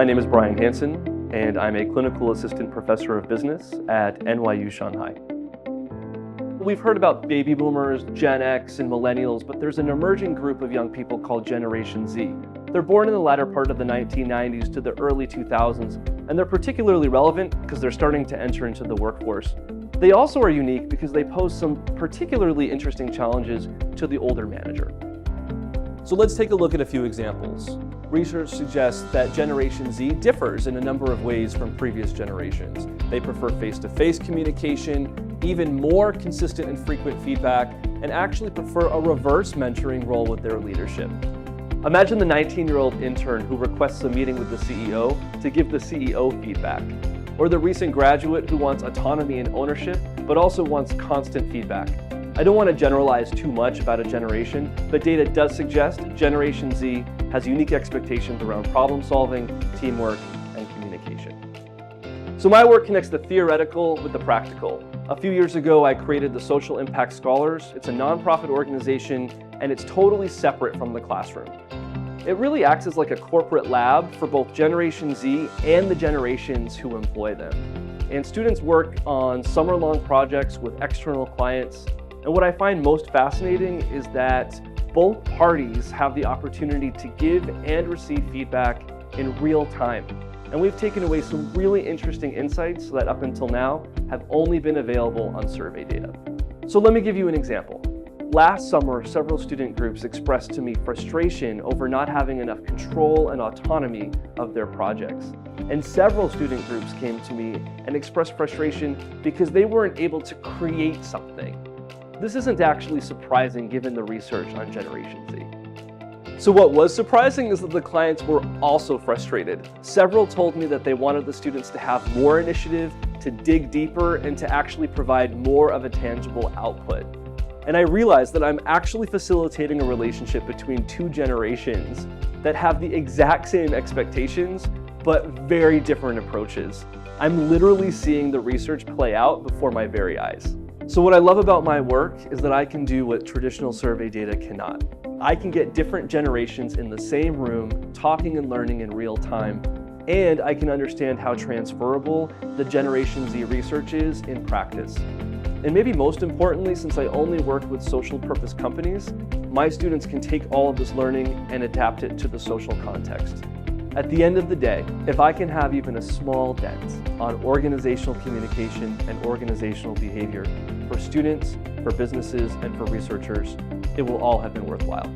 My name is Brian Hanssen, and I'm a clinical assistant professor of business at NYU Shanghai. We've heard about baby boomers, Gen X, and millennials, but there's an emerging group of young people called Generation Z. They're born in the latter part of the 1990s to the early 2000s, and they're particularly relevant because they're starting to enter into the workforce. They also are unique because they pose some particularly interesting challenges to the older manager. So let's take a look at a few examples. Research suggests that Generation Z differs in a number of ways from previous generations. They prefer face-to-face communication, even more consistent and frequent feedback, and actually prefer a reverse mentoring role with their leadership. Imagine the 19-year-old intern who requests a meeting with the CEO to give the CEO feedback, or the recent graduate who wants autonomy and ownership, but also wants constant feedback. I don't want to generalize too much about a generation, but data does suggest Generation Z has unique expectations around problem solving, teamwork, and communication. So my work connects the theoretical with the practical. A few years ago, I created the Social Impact Scholars. It's a nonprofit organization, and it's totally separate from the classroom. It really acts as like a corporate lab for both Generation Z and the generations who employ them. And students work on summer-long projects with external clients. And what I find most fascinating is that both parties have the opportunity to give and receive feedback in real time. And we've taken away some really interesting insights that up until now have only been available on survey data. So let me give you an example. Last summer, several student groups expressed to me frustration over not having enough control and autonomy of their projects. And several student groups came to me and expressed frustration because they weren't able to create something. This isn't actually surprising given the research on Generation Z. So what was surprising is that the clients were also frustrated. Several told me that they wanted the students to have more initiative, to dig deeper, and to actually provide more of a tangible output. And I realized that I'm actually facilitating a relationship between two generations that have the exact same expectations, but very different approaches. I'm literally seeing the research play out before my very eyes. So what I love about my work is that I can do what traditional survey data cannot. I can get different generations in the same room, talking and learning in real time, and I can understand how transferable the Generation Z research is in practice. And maybe most importantly, since I only work with social purpose companies, my students can take all of this learning and adapt it to the social context. At the end of the day, if I can have even a small dent on organizational communication and organizational behavior for students, for businesses, and for researchers, it will all have been worthwhile.